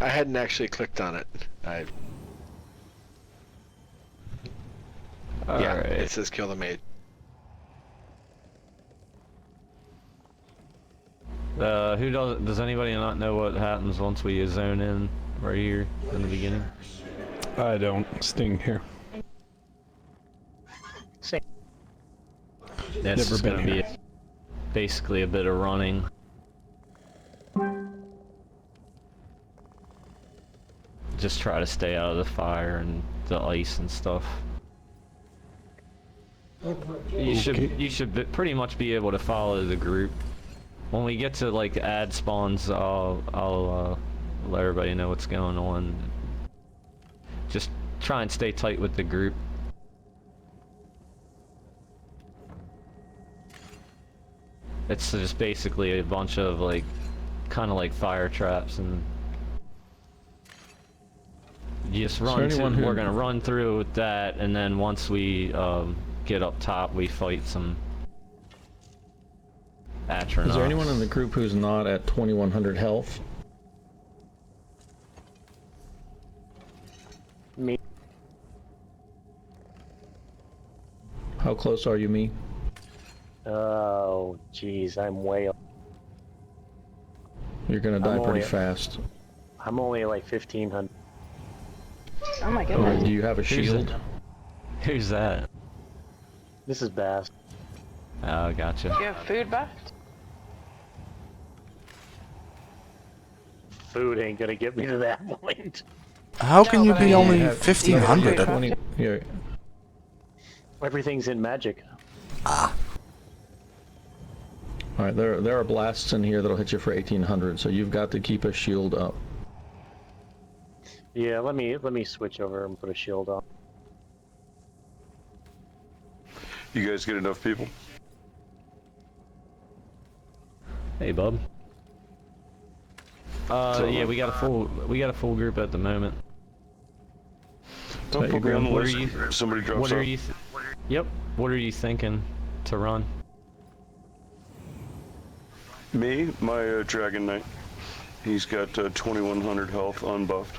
I hadn't actually clicked on it. Yeah, Alright. it says kill the maid. Does anybody not know what happens once we zone in right here in the beginning? I don't. Sting here. Same. That's Never just been gonna be here. basically a bit of running. Just try to stay out of the fire and the ice and stuff. You should pretty much be able to follow the group. When we get to like ad spawns, I'll let everybody know what's going on. Just try and stay tight with the group. It's just basically a bunch of like, kind of like fire traps, and you just run to. We're gonna run through with that, and then once we get up top, we fight some Atronachs. Is there anyone in the group who's not at 2100 health? Me. How close are you, me? Oh, jeez, I'm way up. You're gonna die pretty fast. I'm only like 1500. Oh my goodness. Do you have a shield? Who's that? This is Bass. Oh, gotcha. Do you have food buff? Food ain't gonna get me to that point. How can you be only have- 1500? 20 here. Everything's in magic. Ah, Alright, there are blasts in here that'll hit you for 1800, so you've got to keep a shield up. Yeah, let me switch over and put a shield on. You guys get enough people? Hey, bub. Yeah, we got a full group at the moment. Don't put me on the What are list. you? Somebody drops What are off. you? Yep. What are you thinking to run? Me, my Dragon Knight. He's got 2100 health unbuffed.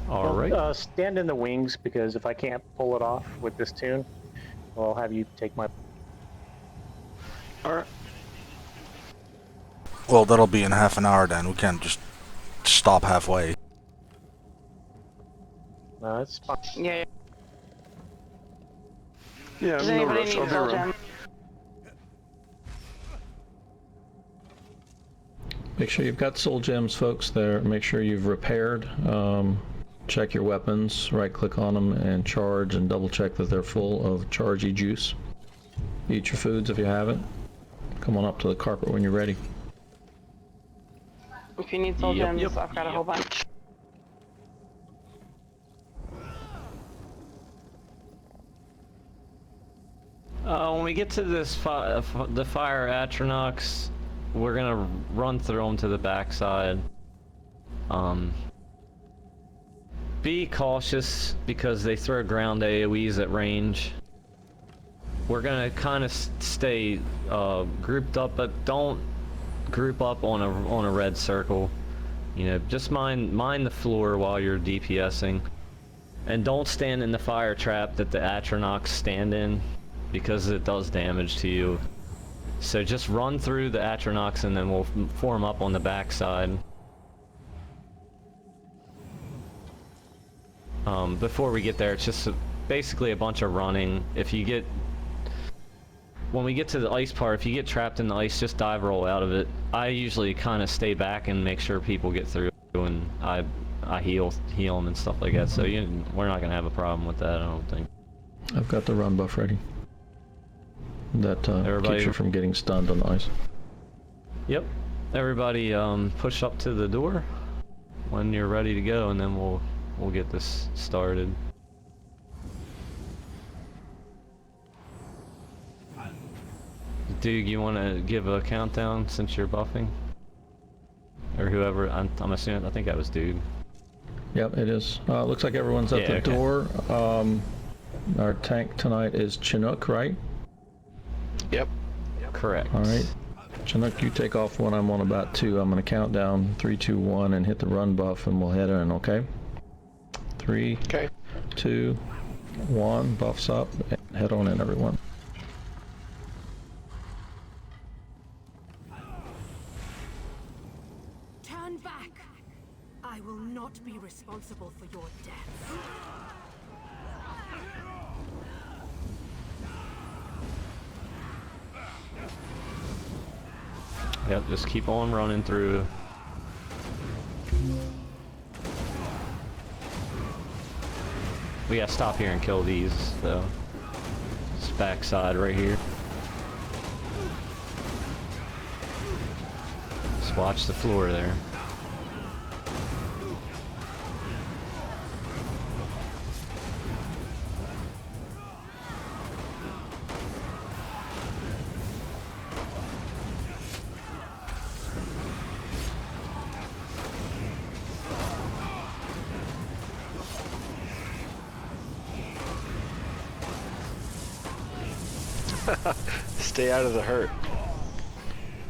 All right. Stand in the wings, because if I can't pull it off with this tune, I'll have you take my... Alright. well, that'll be in half an hour then. We can't just stop halfway. No, it's fine. Yeah. Yeah, Does no anybody rush. need I'll be soul around. gem? Make sure you've got soul gems, folks, there. Make sure you've repaired. Check your weapons, right click on them and charge, and double check that they're full of chargey juice. Eat your foods if you haven't. Come on up to the carpet when you're ready. If you need soul Yep, gems, yep, I've got a whole bunch. When we get to this the fire Atronachs, we're gonna run through them to the backside. Be cautious because they throw ground AoEs at range. We're gonna kind of stay grouped up, but don't group up on a red circle. You know, just mind the floor while you're DPSing, and don't stand in the fire trap that the Atronachs stand in, because it does damage to you. So just run through the Atronachs and then we'll form up on the backside. Before we get there, it's just basically a bunch of running. When we get to the ice part, if you get trapped in the ice, just dive roll out of it. I usually kind of stay back and make sure people get through, and I heal them and stuff like that. So we're not gonna have a problem with that, I don't think. I've got the run buff ready. That Everybody- keeps you from getting stunned on the ice. Yep. Everybody, push up to the door when you're ready to go, and then we'll get this started. Dude, you want to give a countdown since you're buffing? Or whoever, I'm assuming, I think that was Dude. Yep, it is. Looks like everyone's at the okay. door. Our tank tonight is Chinook, right? Yep. Correct. All right. Chinook, you take off when I'm on about 2. I'm going to count down 3, 2, 1 and hit the run buff and we'll head in, okay? 3, Okay. 2, 1, buffs up, and head on in, everyone. Turn back! I will not be responsible for your deaths. Yep, just keep on running through. We gotta stop here and kill these, so. This backside right here. Just watch the floor there. Stay out of the hurt.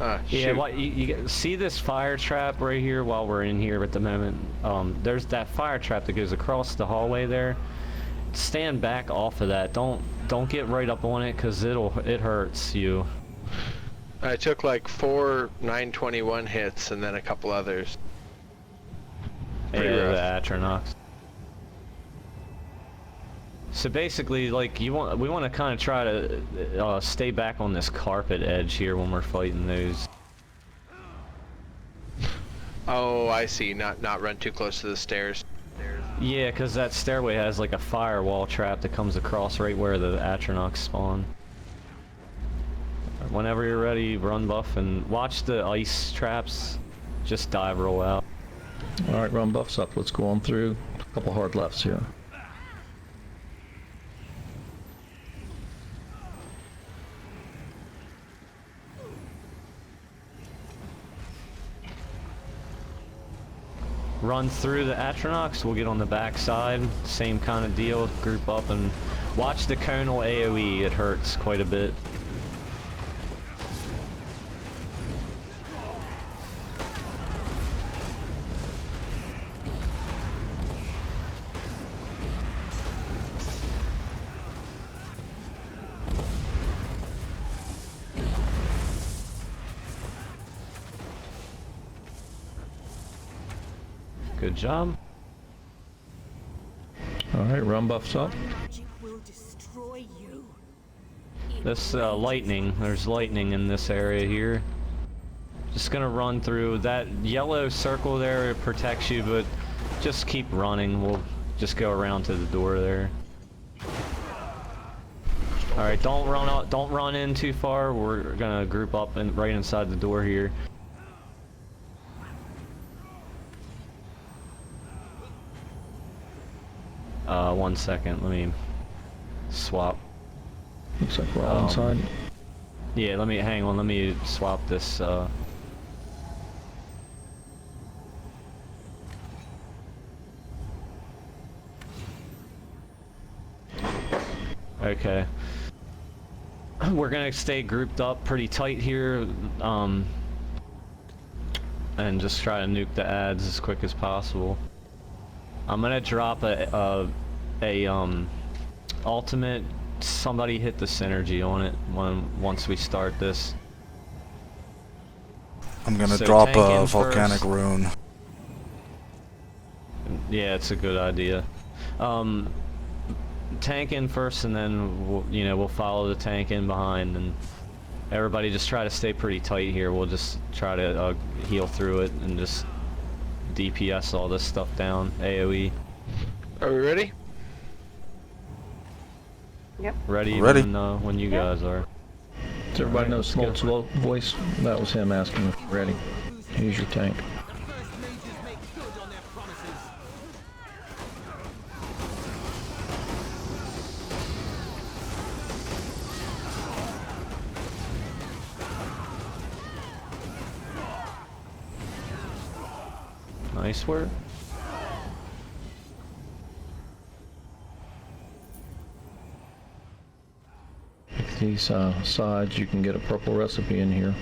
Ah, Yeah, shoot. what you see this fire trap right here while we're in here at the moment. There's that fire trap that goes across the hallway there. Stand back off of that. Don't get right up on it because it hurts you. I took like 4 921 hits and then a couple others. Pretty Yeah, rough. the Atronox. So basically, like we want to kind of try to stay back on this carpet edge here when we're fighting those. Oh, I see. Not run too close to the stairs. Yeah, because that stairway has like a firewall trap that comes across right where the Atronox spawn. Whenever you're ready, run buff and watch the ice traps. Just dive roll out. All right, run buffs up. Let's go on through. A couple hard lefts here. Run through the Atronox, we'll get on the back side, same kind of deal, group up and watch the conal AoE, it hurts quite a bit. Good job. All right, run buffs up. Magic will destroy you. This lightning, there's lightning in this area here. Just gonna run through. That yellow circle there, it protects you, but just keep running. We'll just go around to the door there. Alright, don't run in too far. We're gonna group up and right inside the door here. One second, let me swap. Looks like we're all inside. Yeah, hang on, let me swap this, Okay. We're gonna stay grouped up pretty tight here, and just try to nuke the ads as quick as possible. I'm gonna drop a ultimate. Somebody hit the synergy on it once we start this. I'm gonna So drop tank a in volcanic first. rune. Yeah, it's a good idea. Tank in first, and then we'll follow the tank in behind, and everybody just try to stay pretty tight here. We'll just try to heal through it and just DPS all this stuff down. AOE. Are we ready? Ready. Ready. When you guys are. Does everybody know Smolt's voice? That was him asking if we're ready. Here's your tank. Nice work. these sides, you can get a purple recipe in here.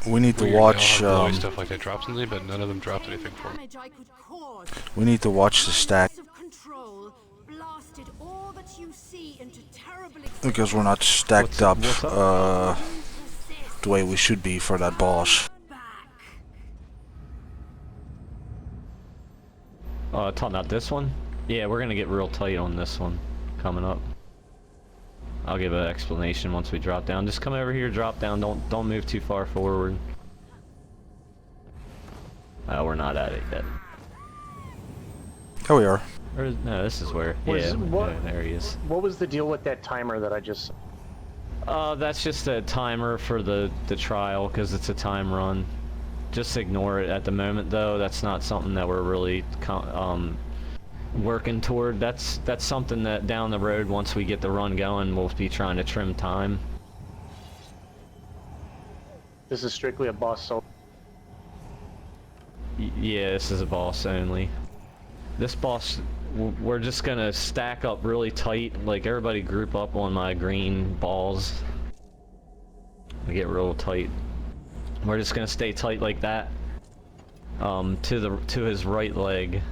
We need to Weird, they all watch. have glowy stuff like that drops something, but none of them dropped anything for me. Damage I could cause. We need to watch the stack Of control blasted all that you see into terrible because we're not stacked up the way we should be for that boss. Talking about this one? Yeah, we're gonna get real tight on this one coming up. I'll give an explanation once we drop down. Just come over here, drop down. Don't move too far forward. We're not at it yet. Oh, we are. No, this is where. Yeah, there he is. What was the deal with that timer that I just... That's just a timer for the trial, because it's a time run. Just ignore it at the moment, though. That's not something that we're really working toward. That's something that down the road, once we get the run going, we'll be trying to trim time. This is strictly a boss solo. Yeah, this is a boss only. This boss, we're just gonna stack up really tight. Like, everybody group up on my green balls. We get real tight. We're just gonna stay tight like that. To his right leg.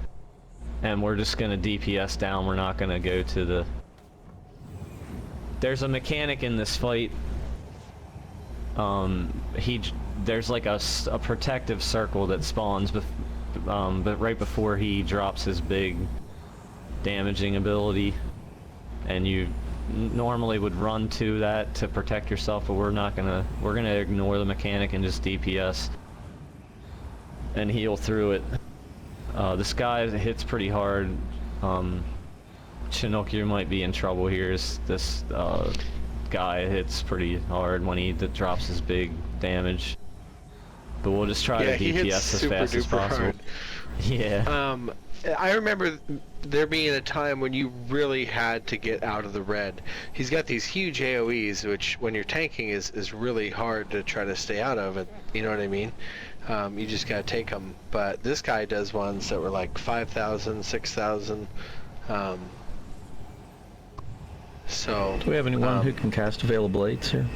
And we're just gonna DPS down. We're not gonna go to the... There's a mechanic in this fight. There's like a protective circle that spawns, but right before he drops his big damaging ability, and you normally would run to that to protect yourself, but we're gonna ignore the mechanic and just DPS and heal through it. This guy hits pretty hard. Chinook, you might be in trouble here. This guy hits pretty hard when he drops his big damage. But we'll just try to DPS as fast as possible. Hard. Yeah. I remember there being a time when you really had to get out of the red. He's got these huge AoEs, which when you're tanking is really hard to try to stay out of it. You know what I mean? You just gotta take them. But this guy does ones that were like 5,000, 6,000. So. Do we have anyone who can cast Veil Blades here?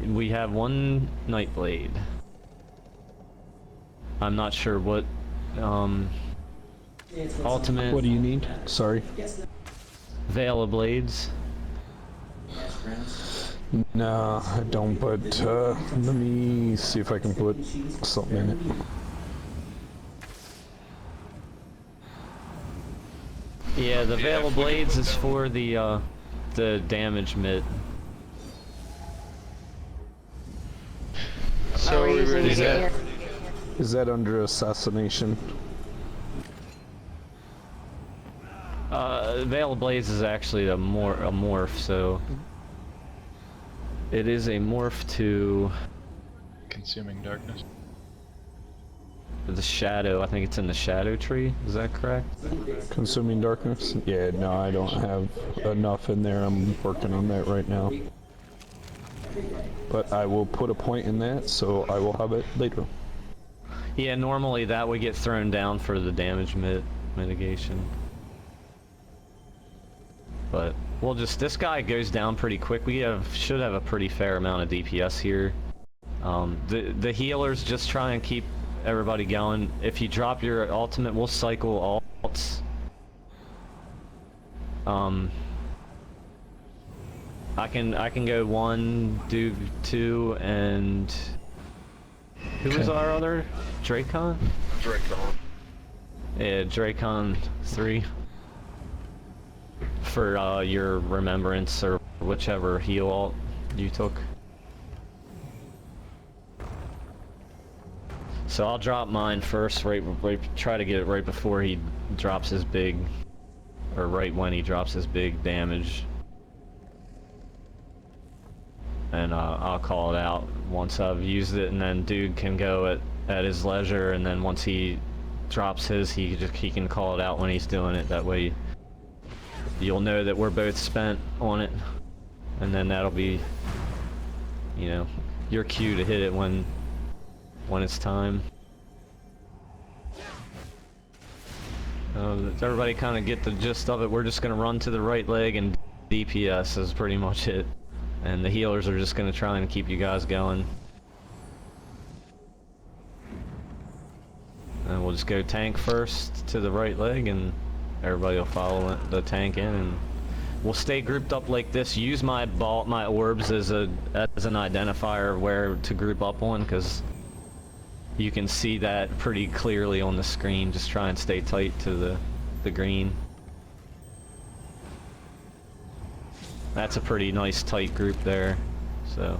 We have one Nightblade. I'm not sure what ultimate. What do you need? Sorry. Veil of Blades. No, I don't, but let me see if I can put something in it. Yeah, the Veil of Blades is for the damage mid. So are we ready to... Is that under assassination? Veil of Blades is actually a morph, so it is a morph to Consuming darkness. the shadow. I think it's in the shadow tree. Is that correct? Consuming darkness? Yeah, no, I don't have enough in there. I'm working on that right now. But I will put a point in that, so I will have it later. Yeah, normally that would get thrown down for the damage mitigation. But we'll just, this guy goes down pretty quick. We should have a pretty fair amount of DPS here. The healers just try and keep everybody going. If you drop your ultimate, we'll cycle alts. I can go 1, do 2, and who was our other? Dracon? Dracon. Yeah, Dracon 3. For your remembrance or whichever heal alt you took. So I'll drop mine first, right, try to get it right before he drops his big, or right when he drops his big damage. And I'll call it out once I've used it, and then dude can go at his leisure, and then once he drops his, he can call it out when he's doing it. That way you'll know that we're both spent on it, and then that'll be, you know, your cue to hit it when it's time. Does everybody kind of get the gist of it? We're just gonna run to the right leg and DPS is pretty much it. And the healers are just gonna try and keep you guys going. And we'll just go tank first to the right leg, and everybody will follow the tank in, and we'll stay grouped up like this. Use my orbs as an identifier of where to group up on, because you can see that pretty clearly on the screen. Just try and stay tight to the green. That's a pretty nice tight group there, so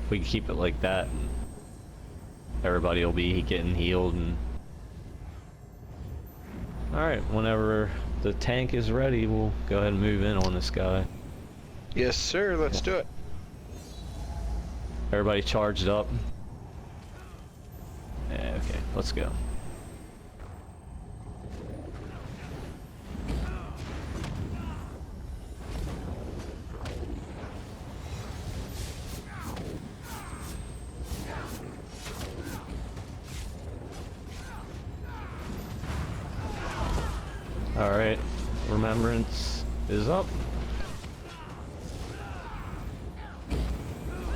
if we keep it like that, everybody will be getting healed. And alright, whenever the tank is ready, we'll go ahead and move in on this guy. Yes, sir. Let's do it. Everybody charged up? Yeah, okay, let's go. Alright, remembrance is up.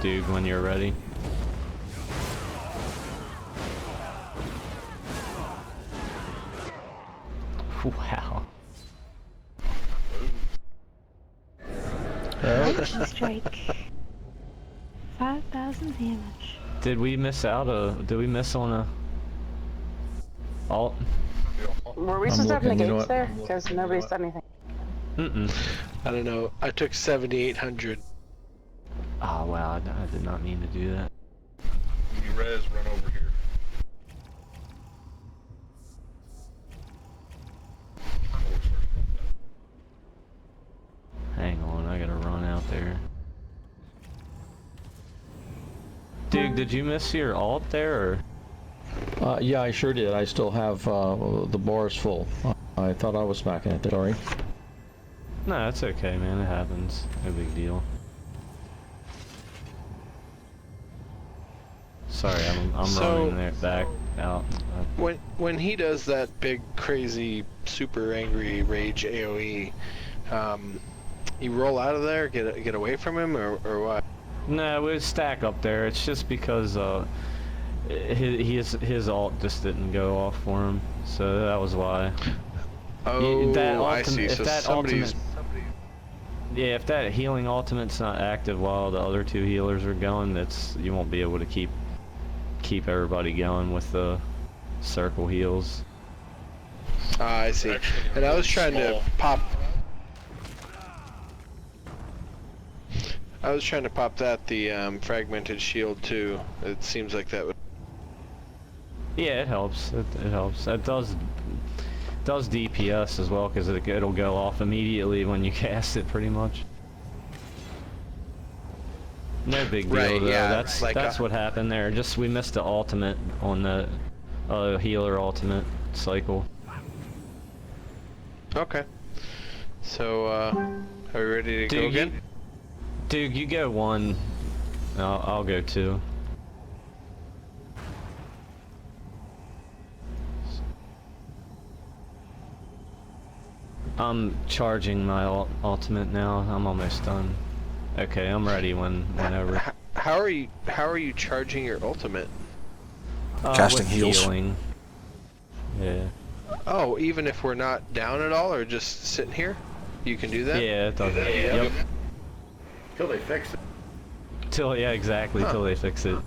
Dude, when you're ready. Wow. Lightning strike. 5,000 damage. Did we miss on a alt? Were we supposed to have negates there? Because nobody said anything. I don't know. I took 7,800. Oh wow, I did not mean to do that. When you res, run over here. Hang on, I gotta run out there. Dude, did you miss your alt there, or? Yeah, I sure did. I still have the bars full. I thought I was smacking it. Sorry. No, that's okay, man. It happens. No big deal. Sorry, I'm running there back out. When he does that big, crazy, super angry rage AOE, you roll out of there, get away from him, or what? No, we would stack up there. It's just because his alt just didn't go off for him, so that was why. Oh, I see. So yeah, if that healing ultimate's not active while the other two healers are going, you won't be able to keep everybody going with the circle heals. I see. And I was trying to pop. I was trying to pop the fragmented shield too. It seems like that would. Yeah, it helps. It helps. It does DPS as well, because it'll go off immediately when you cast it, pretty much. No big deal, Right, though. yeah, That's what happened there. Just we missed the ultimate on the healer ultimate cycle. Okay. So, are we ready to go again? Dude, you go one. I'll go two. I'm charging my ultimate now. I'm almost done. Okay, I'm ready whenever. How are you charging your ultimate? Casting with heals. Healing. Yeah. Oh, even if we're not down at all, or just sitting here, you can do that. Yeah, it does it. Yep. Till they fix it. Yeah, exactly. Till they fix it.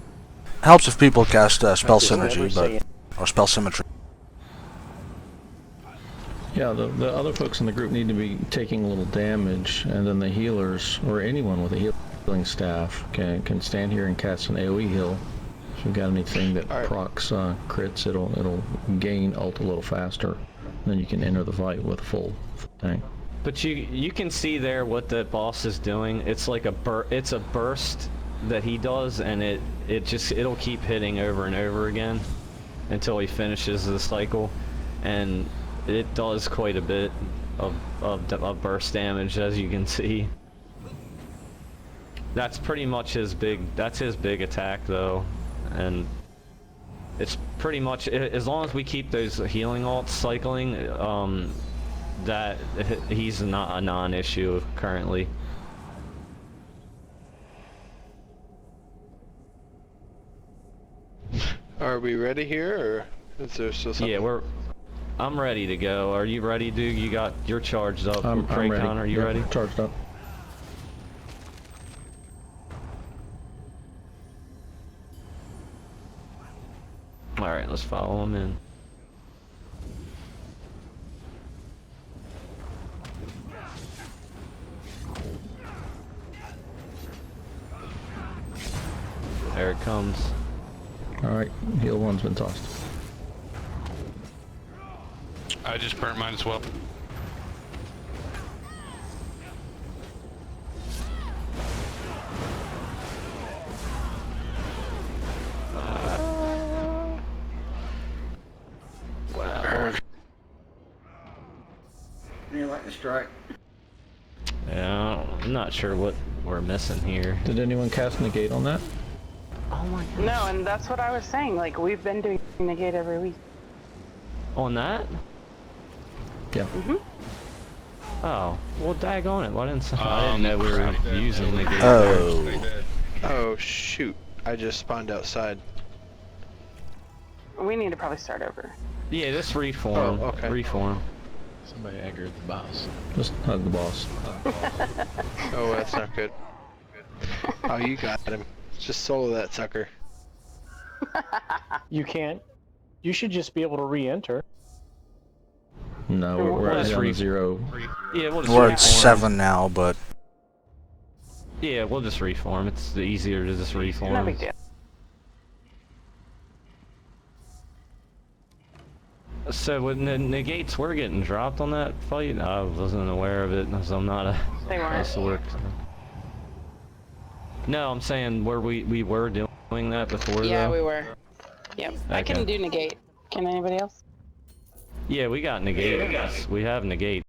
Helps if people cast spell synergy, or spell symmetry. Yeah, the other folks in the group need to be taking a little damage, and then the healers, or anyone with a healing staff, can stand here and cast an AoE heal. If you've got anything that procs crits, it'll gain ult a little faster. Then you can enter the fight with a full tank. But you can see there what the boss is doing. It's like it's a burst that he does, and it'll keep hitting over and over again until he finishes the cycle, and it does quite a bit of burst damage, as you can see. That's pretty much his big attack, though, and it's pretty much, as long as we keep those healing alts cycling, that he's not a non-issue currently. Are we ready here, or is there still something? Yeah, I'm ready to go. Are you ready, dude? You're charged up. I'm ready. Are you ready? Charged up. All right, let's follow him in. There it comes. Alright, heal one's been tossed. I just burnt mine as well. Wow. You like the strike? Yeah, I'm not sure what we're missing here. Did anyone cast negate on that? Oh my gosh. No, and that's what I was saying. Like, we've been doing negate every week. On that? Yeah. Oh, well, daggone it. Why didn't I didn't know we were using the game. Oh. Oh shoot! I just spawned outside. We need to probably start over. Yeah, just reform. Oh, okay. Reform. Somebody angered the boss. Just hug the boss. Oh, that's not good. Oh, you got him. Just solo that sucker. You can't. You should just be able to re-enter. No, we're Let's at 0. Yeah, we'll just We're reform. at 7 now, but Yeah, we'll just reform. It's easier to just reform. No big deal. So with negates, we're getting dropped on that fight. I wasn't aware of it, so I'm not a. They weren't. sword. No, I'm saying we were doing that before. Yeah, though. we were. Yep. I Okay. can do negate. Can anybody else? Yeah, we got negate. We have negate.